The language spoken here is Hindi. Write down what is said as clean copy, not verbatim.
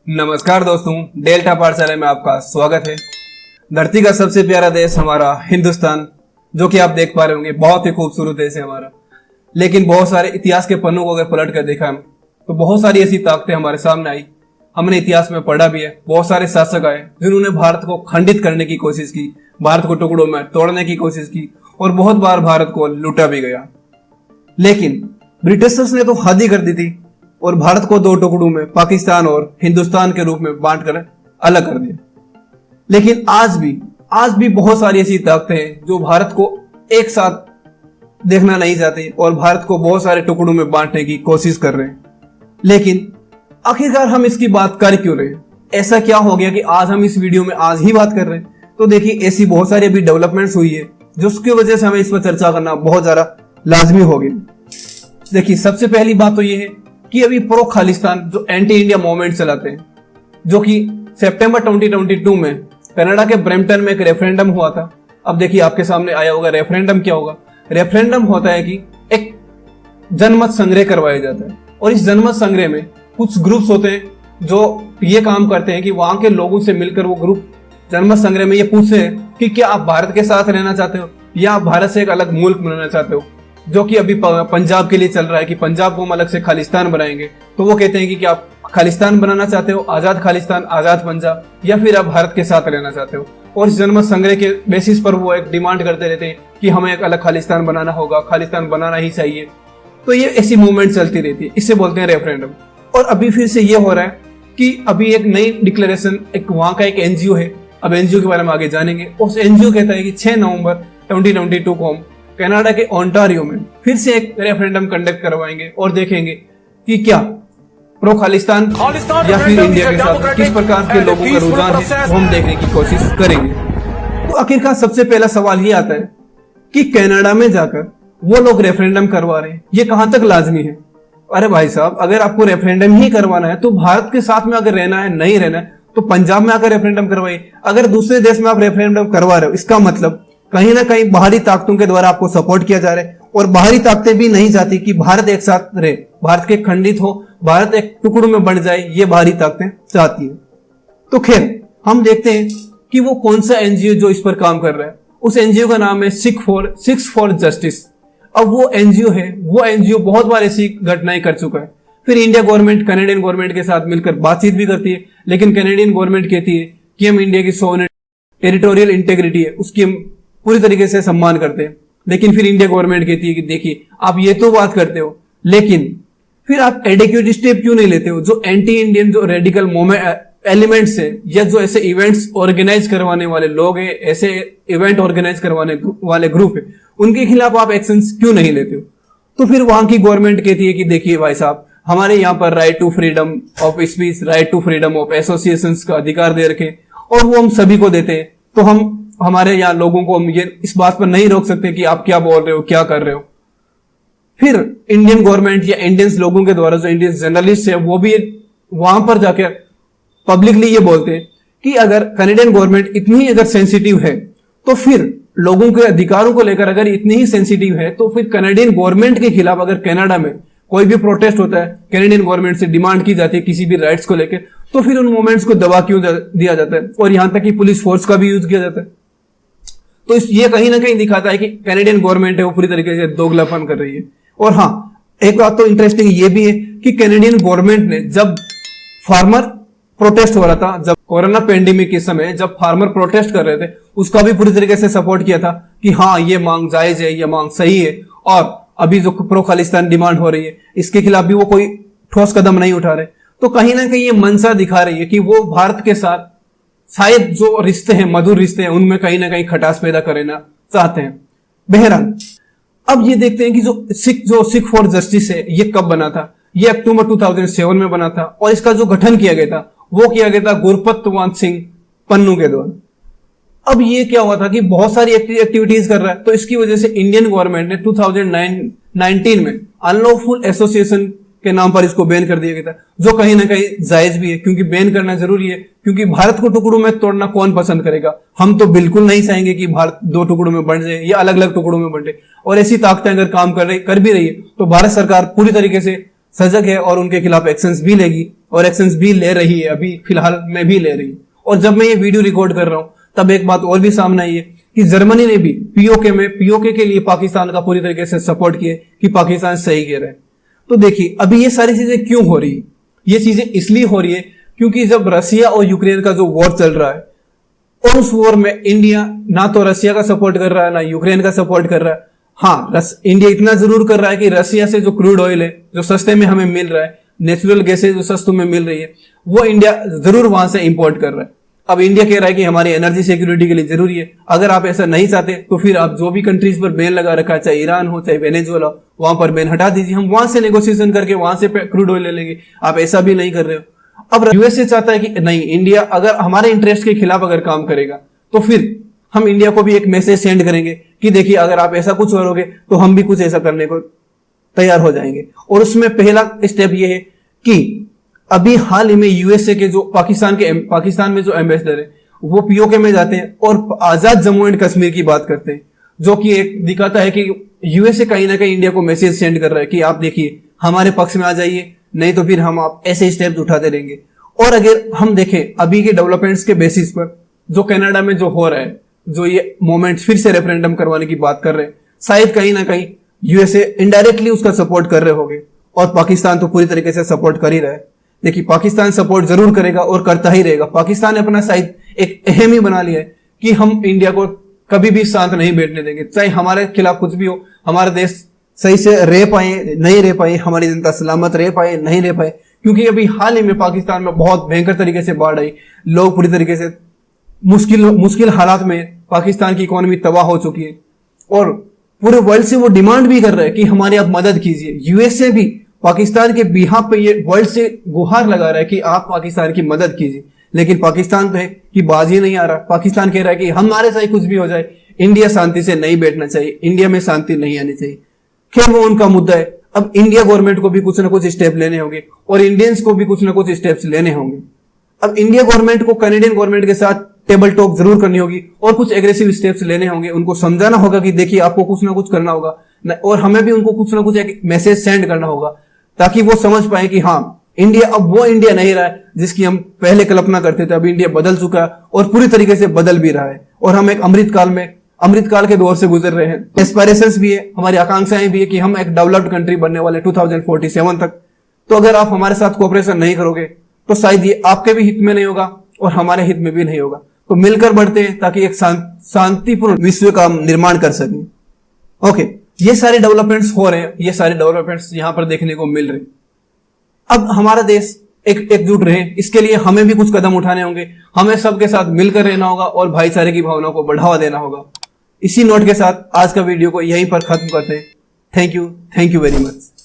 नमस्कार दोस्तों, डेल्टा पाठशाला में आपका स्वागत है। धरती का सबसे प्यारा देश हमारा हिंदुस्तान, जो कि आप देख पा रहे होंगे, बहुत ही खूबसूरत देश है हमारा। लेकिन बहुत सारे इतिहास के पन्नों को अगर पलट कर देखा हम, तो बहुत सारी ऐसी ताकतें हमारे सामने आई। हमने इतिहास में पढ़ा भी है, बहुत सारे शासक आए जिन्होंने भारत को खंडित करने की कोशिश की, भारत को टुकड़ों में तोड़ने की कोशिश की और बहुत बार भारत को लूटा भी गया। लेकिन ब्रिटिशर्स ने तो हद ही कर दी थी और भारत को दो टुकड़ों में, पाकिस्तान और हिंदुस्तान के रूप में बांट कर अलग कर दिया। लेकिन आज भी बहुत सारी ऐसी ताकतें हैं जो भारत को एक साथ देखना नहीं चाहती और भारत को बहुत सारे टुकड़ों में बांटने की कोशिश कर रहे हैं। लेकिन आखिरकार हम इसकी बात कर क्यों रहे हैं? ऐसा क्या हो गया कि आज हम इस वीडियो में आज ही बात कर रहे हैं? तो देखिए, ऐसी बहुत सारी अभी डेवलपमेंट्स हुई है जिसकी वजह से हमें इस पर चर्चा करना बहुत ज्यादा लाजमी हो गया। देखिए, सबसे पहली बात तो यह है कि अभी प्रो खालिस्तान जो एंटी इंडिया मूवमेंट चलाते हैं, जो कि सितंबर 2022 में कनाडा के ब्रैम्पटन में एक रेफरेंडम हुआ था। अब देखिए, आपके सामने आया होगा रेफरेंडम क्या होगा। रेफरेंडम होता है कि एक जनमत संग्रह करवाया जाता है और इस जनमत संग्रह में कुछ ग्रुप्स होते हैं जो ये काम करते हैं कि वहां के लोगों से मिलकर वो ग्रुप जनमत संग्रह में ये पूछते हैं कि क्या आप भारत के साथ रहना चाहते हो या आप भारत से एक अलग मुल्क बनाना चाहते हो, जो कि अभी पंजाब के लिए चल रहा है कि पंजाब को हम अलग से खालिस्तान बनाएंगे। तो वो कहते हैं कि क्या आप खालिस्तान बनाना चाहते हो, आजाद खालिस्तान, आजाद पंजाब, या फिर आप भारत के साथ रहना चाहते हो। और इस जनमत संग्रह के बेसिस पर वो एक डिमांड करते रहते हैं कि हमें एक अलग खालिस्तान बनाना होगा, खालिस्तान बनाना ही चाहिए। तो ये ऐसी मूवमेंट चलती रहती है, इसे बोलते हैं रेफरेंडम। और अभी फिर से ये हो रहा है कि अभी एक नई डिक्लेरेशन, एक वहां का एक एनजीओ है, अब एनजीओ के बारे में आगे जानेंगे। उस एनजीओ कहता है कि 6 नवंबर 2022 को हम कनाडा के ओंटारियो में फिर से एक रेफरेंडम कंडक्ट करवाएंगे और देखेंगे कि क्या प्रो खालिस्तान या फिर इंडिया के साथ किस प्रकार के लोगों का रुझान है, वो हम देखने की कोशिश करेंगे। तो आखिरकार सबसे पहला सवाल ये आता है कि कनाडा में जाकर वो लोग रेफरेंडम करवा रहे हैं, ये कहां तक लाजमी है? अरे भाई साहब, अगर आपको रेफरेंडम ही करवाना है तो भारत के साथ में अगर रहना है, नहीं रहना है, तो पंजाब में आकर रेफरेंडम करवाइए। अगर दूसरे देश में आप रेफरेंडम करवा रहे हो, इसका मतलब कहीं ना कहीं बाहरी ताकतों के द्वारा आपको सपोर्ट किया जा रहा है और बाहरी ताकतें भी नहीं चाहती कि भारत एक साथ रहे, भारत के खंडित हो, भारत एक टुकड़ों में बढ़ जाए, ये बाहरी ताकतें चाहती है। तो खैर, हम देखते हैं कि वो कौन सा एनजीओ जो इस पर काम कर रहा है। उस एनजीओ का नाम है सिक्स फॉर जस्टिस। अब वो एनजीओ बहुत बार ऐसी घटनाएं कर चुका है। फिर इंडिया गवर्नमेंट कनेडियन गवर्नमेंट के साथ मिलकर बातचीत भी करती है, लेकिन कनेडियन गवर्नमेंट कहती है कि हम इंडिया की टेरिटोरियल इंटेग्रिटी है उसकी हम पूरी तरीके से सम्मान करते हैं। लेकिन फिर इंडिया गवर्नमेंट कहती है कि देखिए, आप ये तो बात करते हो, लेकिन फिर आप एडिक्वेट स्टेप क्यों नहीं लेते हो? जो एंटी इंडियन, जो रेडिकल मूवमेंट एलिमेंट्स है या जो ऐसे इवेंट्स ऑर्गेनाइज करवाने वाले लोग हैं, ऐसे इवेंट ऑर्गेनाइज करवाने वाले ग्रुप है, उनके खिलाफ आप एक्शन क्यों नहीं लेते हो? तो फिर वहां की गवर्नमेंट कहती है कि देखिए भाई साहब, हमारे यहाँ पर right to freedom of speech, right to freedom of association का अधिकार दे रखे और वो हम सभी को देते हैं। तो हम हमारे यहाँ लोगों को हम ये इस बात पर नहीं रोक सकते कि आप क्या बोल रहे हो, क्या कर रहे हो। फिर इंडियन गवर्नमेंट या इंडियंस लोगों के द्वारा, जो इंडियन जर्नलिस्ट है, वो भी वहां पर जाकर पब्लिकली ये बोलते हैं कि अगर कनेडियन गवर्नमेंट इतनी अगर सेंसिटिव है, तो फिर लोगों के अधिकारों को लेकर अगर इतनी ही सेंसिटिव है, तो फिर कनेडियन गवर्नमेंट के खिलाफ अगर कनाडा में कोई भी प्रोटेस्ट होता है, कनेडियन गवर्नमेंट से डिमांड की जाती है किसी भी राइट्स को लेकर, तो फिर उन मूवमेंट्स को दबा क्यों दिया जाता है और यहां तक कि पुलिस फोर्स का भी यूज किया जाता है। तो ये कहीं ना कहीं दिखाता है कि कनेडियन गवर्नमेंट है वो पूरी तरीके से दोगलापन कर रही है। और हाँ, एक बात तो इंटरेस्टिंग ये भी है कि कनेडियन गवर्नमेंट ने जब फार्मर प्रोटेस्ट हो रहा था, जब कोरोना पेंडेमिक के समय जब फार्मर प्रोटेस्ट कर रहे थे, उसका भी पूरी तरीके से सपोर्ट किया था कि हाँ, ये मांग जायज है, ये मांग सही है। और अभी जो प्रो खालिस्तान डिमांड हो रही है, इसके खिलाफ भी वो कोई ठोस कदम नहीं उठा रहे। तो कहीं ना कहीं ये मंशा दिखा रही है कि वो भारत के साथ शायद जो रिश्ते हैं, मधुर रिश्ते हैं, उनमें कहीं ना कहीं खटास पैदा करना चाहते हैं। बहरहाल, अब ये देखते हैं कि जो सिख फॉर जस्टिस है, ये कब बना था? ये अक्टूबर 2007 में बना था और इसका जो गठन किया गया था वो किया गया था गुरपतवंत सिंह पन्नू के द्वारा। अब ये क्या हुआ था कि बहुत सारी एक्टिविटीज कर रहा है, तो इसकी वजह से इंडियन गवर्नमेंट ने 2019 में अनलॉफुल एसोसिएशन के नाम पर इसको बैन कर दिया गया था, जो कहीं ना कहीं जायज भी है, क्योंकि बैन करना जरूरी है, क्योंकि भारत को टुकड़ों में तोड़ना कौन पसंद करेगा? हम तो बिल्कुल नहीं चाहेंगे कि भारत दो टुकड़ों में बंट जाए या अलग अलग टुकड़ों में बंटे। और ऐसी ताकतें अगर काम कर भी रही है, तो भारत सरकार पूरी तरीके से सजग है और उनके खिलाफ एक्शंस भी लेगी और एक्शंस भी ले रही है, अभी फिलहाल में भी ले रही है। और जब मैं ये वीडियो रिकॉर्ड कर रहा हूं तब एक बात और भी सामने आई है कि जर्मनी ने भी पीओके के लिए पाकिस्तान का पूरी तरीके से सपोर्ट किया कि पाकिस्तान सही कह रहा है। तो देखिए अभी ये सारी चीजें क्यों हो रही है, ये चीजें इसलिए हो रही है क्योंकि जब रसिया और यूक्रेन का जो वॉर चल रहा है और उस वॉर में इंडिया ना तो रसिया का सपोर्ट कर रहा है ना यूक्रेन का सपोर्ट कर रहा है। हाँ, इंडिया इतना जरूर कर रहा है कि रसिया से जो क्रूड ऑयल है जो सस्ते में हमें मिल रहा है, नेचुरल गैसेज जो सस्ते में मिल रही है, वो इंडिया जरूर वहां से इंपोर्ट कर रहा है। अब इंडिया कह रहा है कि हमारी एनर्जी सिक्योरिटी के लिए जरूरी है। अगर आप ऐसा नहीं चाहते तो फिर आप जो भी कंट्रीज पर बैन लगा रखा है, चाहे ईरान हो चाहे वेनेजुएला, वहां पर बैन हटा दीजिए, हम वहां से नेगोशिएशन करके वहां से क्रूड ऑयल ले लेंगे। आप ऐसा भी नहीं कर रहे हो। अब यूएसए चाहता है कि नहीं, इंडिया अगर हमारे इंटरेस्ट के खिलाफ अगर काम करेगा तो फिर हम इंडिया को भी एक मैसेज सेंड करेंगे कि देखिए अगर आप ऐसा कुछ करोगे तो हम भी कुछ ऐसा करने को तैयार हो जाएंगे। और उसमें पहला स्टेप ये है कि अभी हाल ही में यूएसए के जो पाकिस्तान में जो एम्बेसडर है वो पीओके में जाते हैं और आजाद जम्मू एंड कश्मीर की बात करते हैं, जो कि एक दिखाता है कि यूएसए कहीं ना कहीं इंडिया को मैसेज सेंड कर रहा है कि आप देखिए हमारे पक्ष में आ जाइए, नहीं तो फिर हम आप ऐसे स्टेप्स उठाते रहेंगे। और अगर हम देखें अभी के डेवलपमेंट्स के बेसिस पर जो कनाडा में जो हो रहा है, जो ये मोमेंट फिर से रेफरेंडम करवाने की बात कर रहे हैं, शायद कहीं ना कहीं यूएसए इनडायरेक्टली उसका सपोर्ट कर रहे होंगे और पाकिस्तान तो पूरी तरीके से सपोर्ट कर ही रहा है। देखिए पाकिस्तान सपोर्ट जरूर करेगा और करता ही रहेगा। पाकिस्तान ने अपना साइड एक अहम ही बना लिया है कि हम इंडिया को कभी भी शांत नहीं बैठने देंगे, चाहे हमारे खिलाफ कुछ भी हो। हमारा देश सही से रह पाए नहीं रह पाए, हमारी जनता सलामत रह पाए नहीं रह पाए, क्योंकि अभी हाल ही में पाकिस्तान में बहुत भयंकर तरीके से बाढ़ आई, लोग पूरी तरीके से मुश्किल हालात में, पाकिस्तान की इकोनॉमी तबाह हो चुकी है और पूरे वर्ल्ड से वो डिमांड भी कर रहे हैं कि हमारी आप मदद कीजिए। यूएसए भी पाकिस्तान के बिहाफ पे ये वर्ल्ड से गुहार लगा रहा है कि आप पाकिस्तान की मदद कीजिए, लेकिन पाकिस्तान तो है कि बाजी नहीं आ रहा। पाकिस्तान कह रहा है कि हमारे साथ कुछ भी हो जाए, इंडिया शांति से नहीं बैठना चाहिए, इंडिया में शांति नहीं आनी चाहिए। खैर वो उनका मुद्दा है। अब इंडिया गवर्नमेंट को भी कुछ ना कुछ स्टेप लेने होंगे और इंडियंस को भी कुछ ना कुछ स्टेप्स लेने होंगे। अब इंडिया गवर्नमेंट को कनेडियन गवर्नमेंट के साथ टेबल टॉक जरूर करनी होगी और कुछ एग्रेसिव स्टेप्स लेने होंगे। उनको समझाना होगा कि देखिए आपको कुछ ना कुछ करना होगा और हमें भी उनको कुछ ना कुछ एक मैसेज सेंड करना होगा ताकि वो समझ पाए कि हाँ, इंडिया अब वो इंडिया नहीं रहा है जिसकी हम पहले कल्पना करते थे। अब इंडिया बदल चुका है और पूरी तरीके से बदल भी रहा है और हम एक अमृतकाल के दौर से गुजर रहे हैं। एस्पायरेशंस भी है, हमारी आकांक्षाएं भी है कि हम एक डेवलप्ड कंट्री बनने वाले 2047 तक। तो अगर आप हमारे साथ कोऑपरेशन नहीं करोगे तो शायद ये आपके भी हित में नहीं होगा और हमारे हित में भी नहीं होगा। तो मिलकर बढ़ते हैं ताकि एक शांतिपूर्ण विश्व का निर्माण कर सकें। ओके, ये सारे डेवलपमेंट्स हो रहे हैं, ये सारे डेवलपमेंट्स यहां पर देखने को मिल रहे हैं। अब हमारा देश एकजुट रहे, इसके लिए हमें भी कुछ कदम उठाने होंगे। हमें सबके साथ मिलकर रहना होगा और भाईचारे की भावना को बढ़ावा देना होगा। इसी नोट के साथ आज का वीडियो को यहीं पर खत्म करते हैं। Thank you very much.